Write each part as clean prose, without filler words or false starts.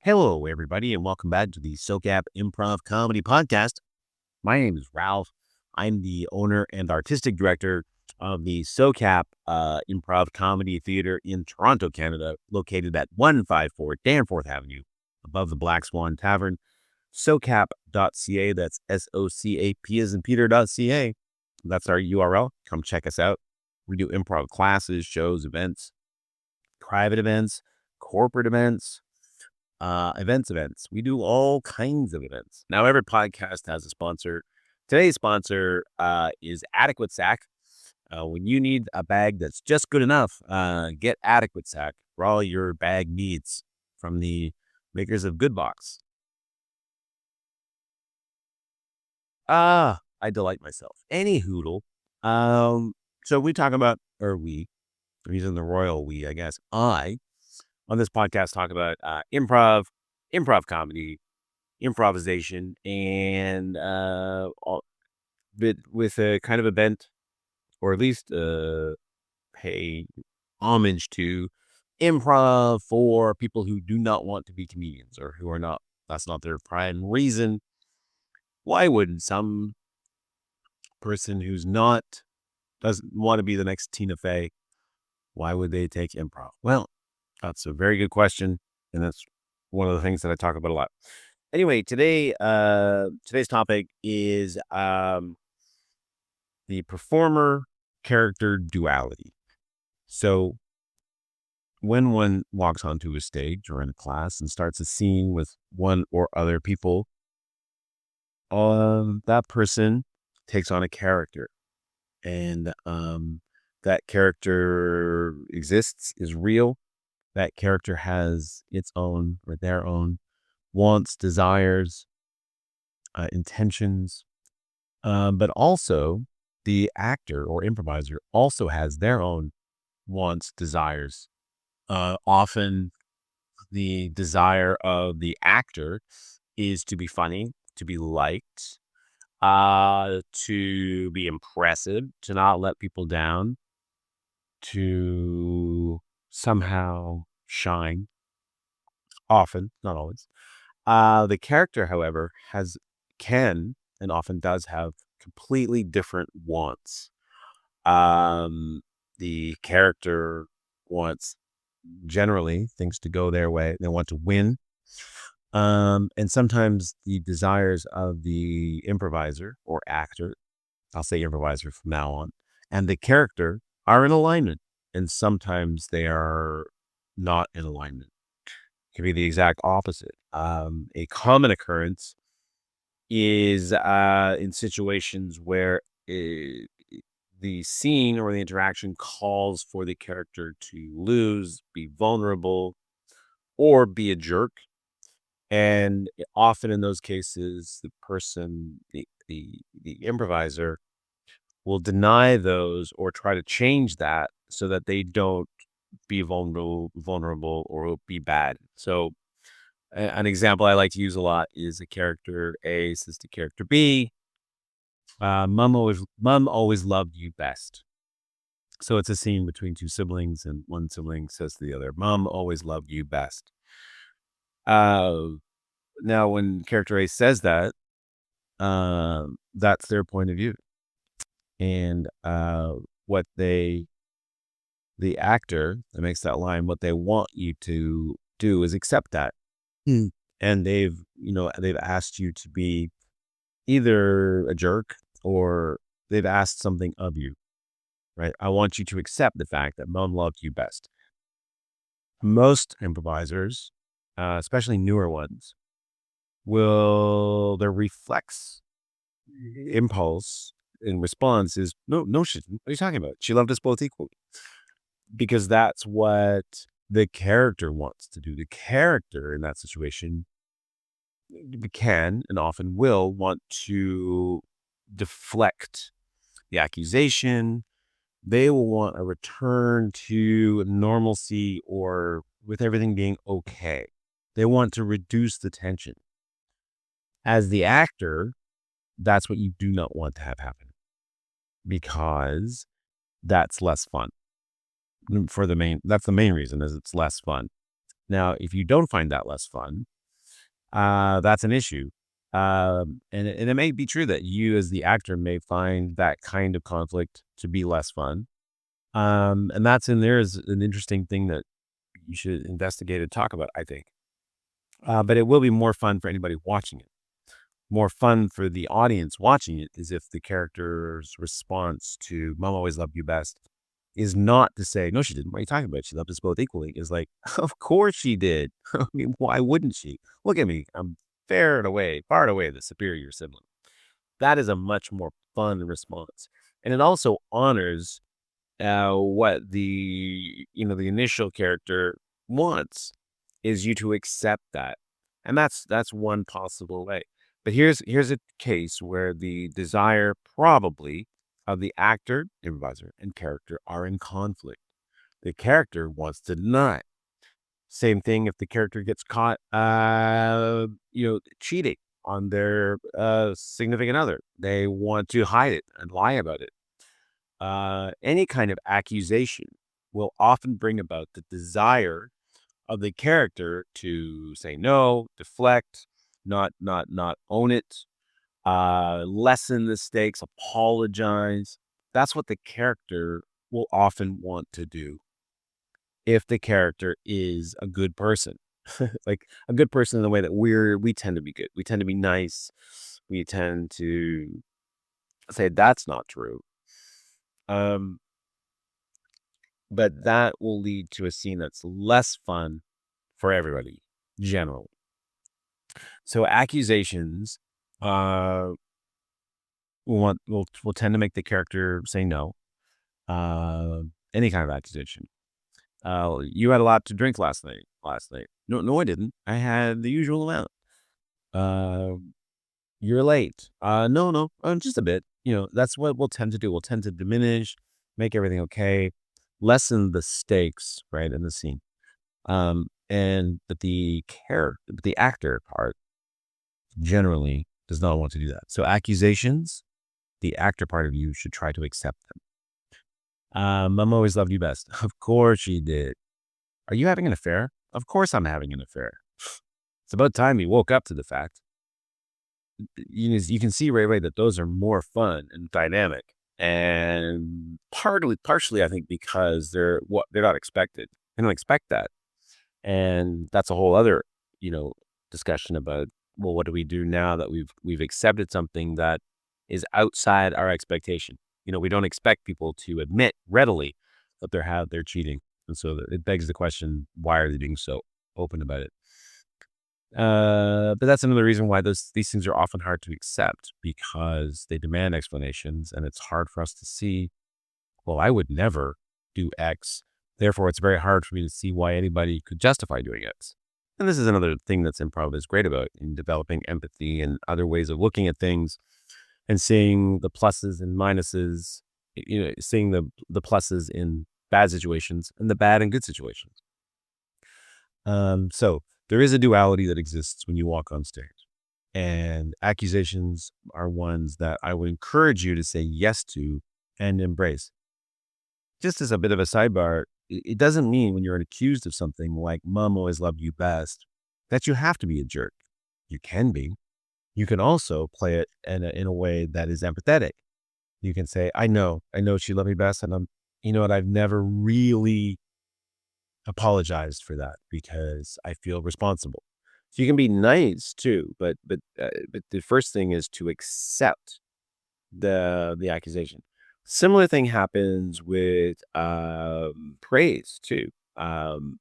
Hello, everybody, and welcome back to the SoCap Improv Comedy Podcast. My name is Ralph. I'm the owner and artistic director of the SoCap Improv Comedy Theater in Toronto, Canada, located at 154 Danforth Avenue, above the Black Swan Tavern. SoCap.ca, that's SOCAP as in Peter.ca. That's our URL. Come check us out. We do improv classes, shows, events, private events, corporate events. Events. We do all kinds of events. Now, every podcast has a sponsor. Today's sponsor is Adequate Sack. When you need a bag that's just good enough, get Adequate Sack for all your bag needs from the makers of Good Box. I delight myself. Any hoodle. So we talk about, I'm using the royal we, I guess. On this podcast, talk about improv comedy, improvisation, and with a kind of a bent, or at least pay homage to improv for people who do not want to be comedians or who are not. That's not their prime reason. Why would some person who's not doesn't want to be the next Tina Fey? Why would they take improv? Well, that's a very good question, and that's one of the things that I talk about a lot. Anyway, today's topic is the performer character duality. So when one walks onto a stage or in a class and starts a scene with one or other people, that person takes on a character, and that character exists, is real. That character has its own or their own wants, desires, intentions, but also the actor or improviser also has their own wants, desires. Often the desire of the actor is to be funny, to be liked, to be impressive, to not let people down, to somehow shine. Often, not always. The character, however, can and often does have completely different wants. The character wants generally things to go their way. They want to win. And sometimes the desires of the improviser or actor, I'll say improviser from now on, and the character are in alignment. And sometimes they are not in alignment. It can be the exact opposite. A common occurrence is in situations where the scene or the interaction calls for the character to lose, be vulnerable, or be a jerk. And often in those cases, the person, the improviser, will deny those or try to change that so that they don't be vulnerable or be bad. So an example I like to use a lot is a character A says to character B, mom always loved you best. So it's a scene between two siblings, and one sibling says to the other, mom always loved you best. Now when character A says that, that's their point of view. And what the actor that makes that line, what they want you to do is accept that. And they've asked you to be either a jerk or they've asked something of you, right? I want you to accept the fact that mom loved you best. Most improvisers, especially newer ones, their reflex impulse in response is, no, she didn't. What are you talking about? She loved us both equally. Because that's what the character wants to do. The character in that situation can and often will want to deflect the accusation. They will want a return to normalcy or with everything being okay. They want to reduce the tension. As the actor, that's what you do not want to have happen because that's less fun. That's the main reason is it's less fun. Now, if you don't find that less fun, that's an issue. And it may be true that you as the actor may find that kind of conflict to be less fun. And that's in there is an interesting thing that you should investigate and talk about, I think. But it will be more fun for anybody watching it. More fun for the audience watching it is if the character's response to "Mom always loved you best" is not to say, "No, she didn't. What are you talking about? She loved us both equally." Is like, "Of course she did. I mean, why wouldn't she? Look at me. I'm far and away the superior sibling." That is a much more fun response. And it also honors what the initial character wants is you to accept that, and that's one possible way. But here's a case where the desire probably of the actor, improviser, and character are in conflict. The character wants to deny. Same thing if the character gets caught, cheating on their significant other. They want to hide it and lie about it. Any kind of accusation will often bring about the desire of the character to say no, deflect, not own it, lessen the stakes, apologize. That's what the character will often want to do if the character is a good person. Like a good person in the way that we tend to be good. We tend to be nice. We tend to say that's not true. Um, but that will lead to a scene that's less fun for everybody, generally. So accusations uh will tend to make the character say no. Uh any kind of accusation. You had a lot to drink last night. No, no, I didn't. I had the usual amount. Uh you're late. No, no, just a bit. That's what we'll tend to do. We'll tend to diminish, make everything okay, lessen the stakes, right, in the scene. But the actor part generally does not want to do that. So accusations, the actor part of you should try to accept them. Mom always loved you best. Of course she did. Are you having an affair? Of course I'm having an affair. It's about time you woke up to the fact. You can see right away that those are more fun and dynamic, and partially I think because they're not expected. They don't expect that. And that's a whole other, you know, discussion about, well, what do we do now that we've accepted something that is outside our expectation? We don't expect people to admit readily that they're cheating. And so it begs the question, why are they being so open about it? But that's another reason why these things are often hard to accept because they demand explanations and it's hard for us to see, well, I would never do X. Therefore, it's very hard for me to see why anybody could justify doing X. And this is another thing that's improv is great about in developing empathy and other ways of looking at things and seeing the pluses and minuses, seeing the pluses in bad situations and the bad and good situations. So there is a duality that exists when you walk on stage. And accusations are ones that I would encourage you to say yes to and embrace. Just as a bit of a sidebar, it doesn't mean when you're accused of something like "Mom always loved you best" that you have to be a jerk. You can be. You can also play it in a way that is empathetic. You can say, I know she loved me best, and you know what, I've never really apologized for that because I feel responsible." So you can be nice too, but the first thing is to accept the accusation. Similar thing happens with praise too. Um,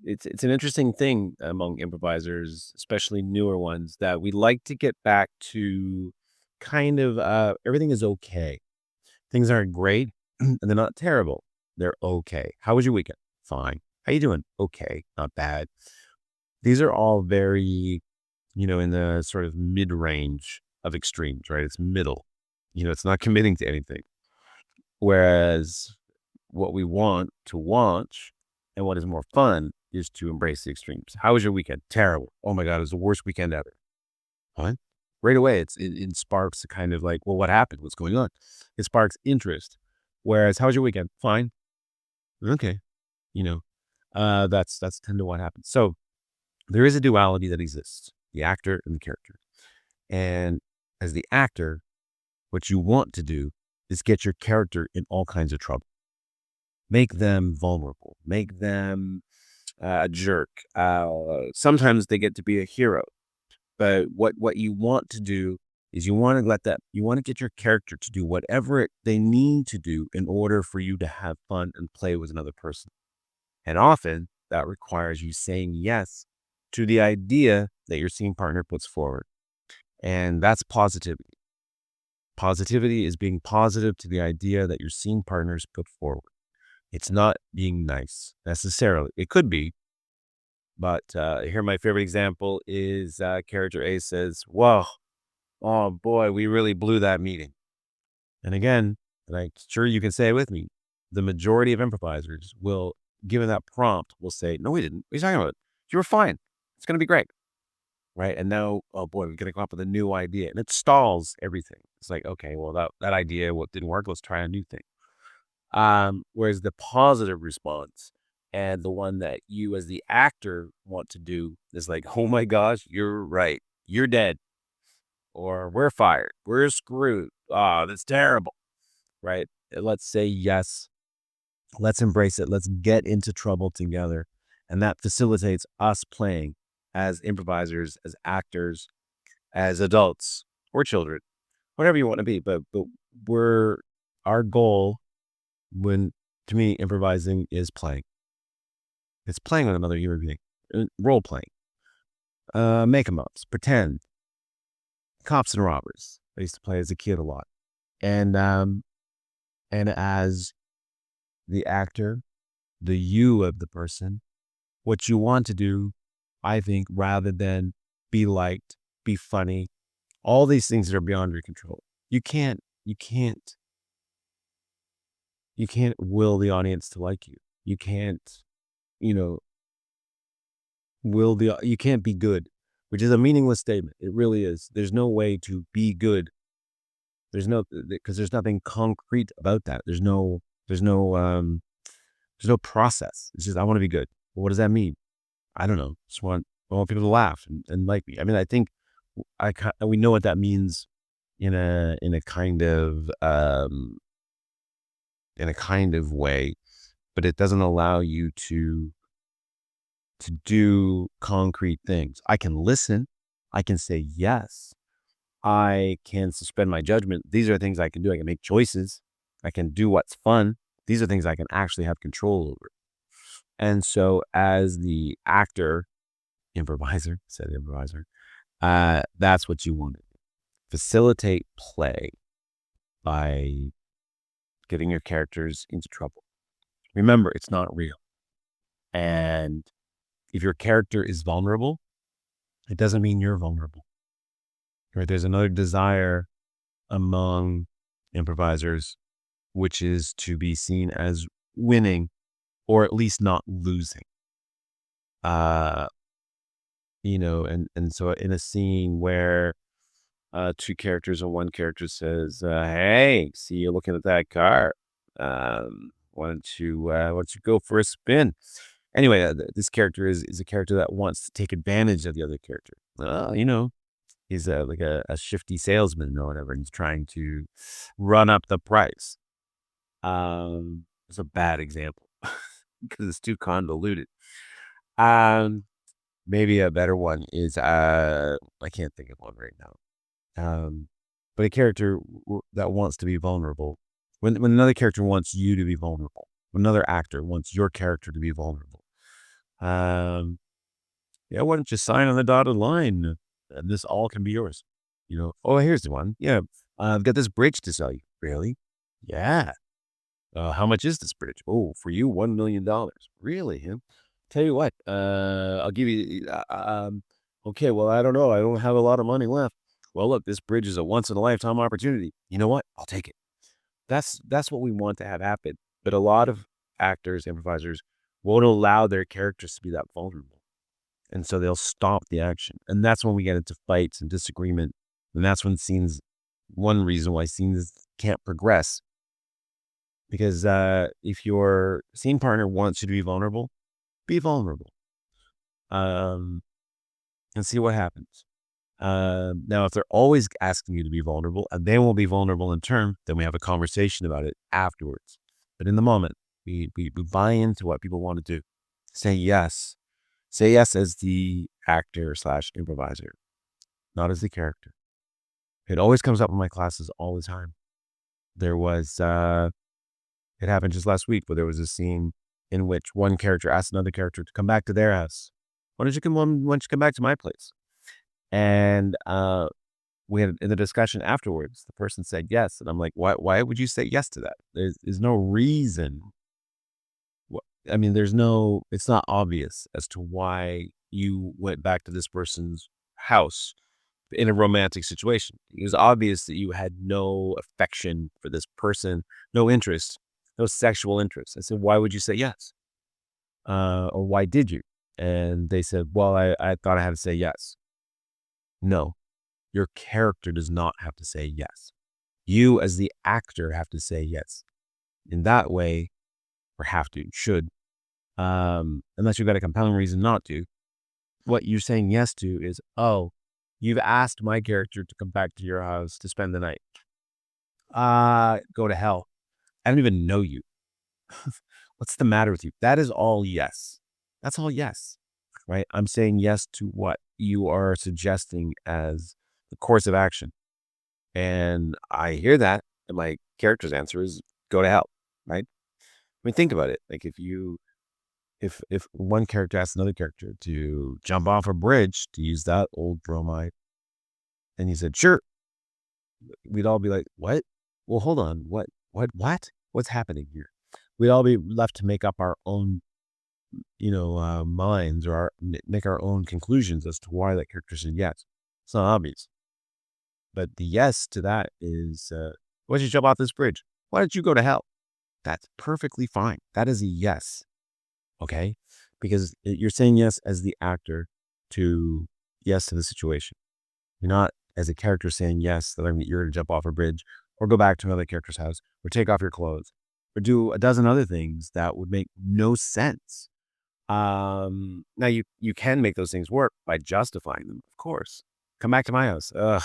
it's an interesting thing among improvisers, especially newer ones, that we like to get back to kind of everything is okay. Things aren't great and they're not terrible. They're okay. How was your weekend? Fine. How you doing? Okay, not bad. These are all very, in the sort of mid range of extremes, right? It's middle. It's not committing to anything. Whereas what we want to watch and what is more fun is to embrace the extremes. How was your weekend? Terrible. Oh my God, it was the worst weekend ever. What? Right away, it sparks a kind of like, well, what happened? What's going on? It sparks interest. Whereas, how was your weekend? Fine. Okay. You know, That's tend to what happens. So there is a duality that exists, the actor and the character. And as the actor, what you want to do is get your character in all kinds of trouble. Make them vulnerable. Make them a jerk. Sometimes they get to be a hero. But what you want to do is you want to get your character to do whatever they need to do in order for you to have fun and play with another person. And often that requires you saying yes to the idea that your scene partner puts forward. And that's positivity. Positivity is being positive to the idea that your scene partners put forward. It's not being nice necessarily. It could be, but here my favorite example is character A says, "Whoa, oh boy, we really blew that meeting." And again, and I'm sure you can say it with me, the majority of improvisers will, given that prompt, will say, "No, we didn't. What are you talking about? You were fine. It's going to be great." Right. And now, oh boy, we're going to come up with a new idea. And it stalls everything. It's like, okay, well, that idea, what didn't work, let's try a new thing. Whereas the positive response and the one that you as the actor want to do is like, oh my gosh, you're right. You're dead. Or we're fired. We're screwed. Oh, that's terrible. Right. Let's say yes. Let's embrace it. Let's get into trouble together. And that facilitates us playing as improvisers, as actors, as adults or children, whatever you want to be. But we're our goal when to me improvising is playing. It's playing with another human being, role playing, make 'em ups, pretend, cops and robbers. I used to play as a kid a lot, and and as the actor, the you of the person, what you want to do, I think, rather than be liked, be funny, all these things that are beyond your control. You can't, you can't, you can't will the audience to like you. You can't, you know, you can't be good, which is a meaningless statement. It really is. There's no way to be good. Because there's nothing concrete about that. There's no, there's no process. It's just, I want to be good. Well, what does that mean? I don't know. I want people to laugh and like me. I mean, I think we know what that means in a kind of, in a kind of way, but it doesn't allow you to do concrete things. I can listen. I can say yes. I can suspend my judgment. These are things I can do. I can make choices. I can do what's fun. These are things I can actually have control over. And so as the actor, improviser, that's what you want to do. Facilitate play by getting your characters into trouble. Remember, it's not real. And if your character is vulnerable, it doesn't mean you're vulnerable. Right? There's another desire among improvisers, which is to be seen as winning or at least not losing. Uh, and so in a scene where two characters and one character says, "Hey, see you looking at that car. Why don't you go for a spin?" Anyway, this character is a character that wants to take advantage of the other character. He's like a shifty salesman or whatever, and he's trying to run up the price. It's a bad example because it's too convoluted. Um, Maybe a better one is I can't think of one right now. But a character that wants to be vulnerable. When another character wants you to be vulnerable, when another actor wants your character to be vulnerable. Um, yeah, why don't you sign on the dotted line? And this all can be yours. Oh, here's the one. Yeah, I've got this bridge to sell you. Really? Yeah. How much is this bridge? Oh, for you, $1 million. Really? Huh? Tell you what, I'll give you. Okay, well, I don't know. I don't have a lot of money left. Well, look, this bridge is a once in a lifetime opportunity. You know what? I'll take it. That's what we want to have happen. But a lot of actors, improvisers, won't allow their characters to be that vulnerable, and so they'll stop the action. And that's when we get into fights and disagreement. And that's when scenes. One reason why scenes can't progress because if your scene partner wants you to be vulnerable, Be vulnerable. And see what happens. Now, if they're always asking you to be vulnerable and they won't be vulnerable in turn, then we have a conversation about it afterwards. But in the moment, we buy into what people want to do. Say yes. Say yes as the actor slash improviser, not as the character. It always comes up in my classes all the time. There was, it happened just last week where there was a scene in which one character asked another character to come back to their house. Why don't you come back to my place? And we had in the discussion afterwards, the person said yes. And I'm like, why would you say yes to that? There's no reason. I mean, it's not obvious as to why you went back to this person's house in a romantic situation. It was obvious that you had no affection for this person, no interest, no sexual interest. I said, why would you say yes? Or why did you? And they said, well, I thought I had to say yes. No, your character does not have to say yes. You as the actor have to say yes. In that way, or should, unless you've got a compelling reason not to, what you're saying yes to is, oh, you've asked my character to come back to your house to spend the night. Go to hell. I don't even know you. What's the matter with you? That is all yes. That's all yes, right? I'm saying yes to what you are suggesting as the course of action. And I hear that, and my character's answer is go to hell, right? I mean, think about it. Like if one character asks another character to jump off a bridge, to use that old bromide, and he said, sure, we'd all be like, what? Well, hold on. What? What's happening here? We'd all be left to make up our own, minds or make our own conclusions as to why that character said yes. It's not obvious. But the yes to that is, why don't you jump off this bridge? Why don't you go to hell? That's perfectly fine. That is a yes. Okay? Because you're saying yes as the actor to yes to the situation. You're not as a character saying yes, that you're going to jump off a bridge or go back to another character's house or take off your clothes or do a dozen other things that would make no sense. Now you can make those things work by justifying them, of course. Come back to my house. Ugh.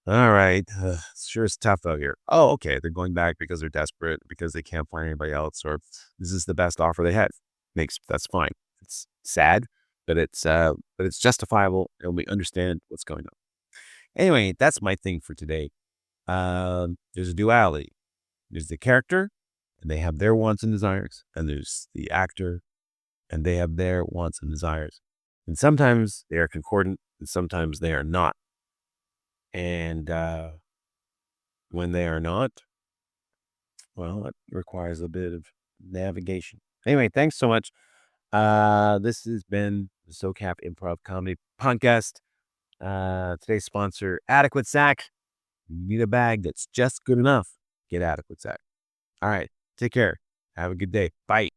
All right. Sure it's tough out here. Oh, okay. They're going back because they're desperate, because they can't find anybody else, or this is the best offer they had. That's fine. It's sad, but it's justifiable, and we understand what's going on. Anyway, that's my thing for today. There's a duality. There's the character, and they have their wants and desires, and there's the actor, and they have their wants and desires. And sometimes they are concordant, and sometimes they are not. And when they are not, well, it requires a bit of navigation. Anyway, thanks so much. This has been the SoCap Improv Comedy Podcast. Today's sponsor, Adequate Sack. You need a bag that's just good enough. Get Adequate Sack. All right. Take care. Have a good day. Bye.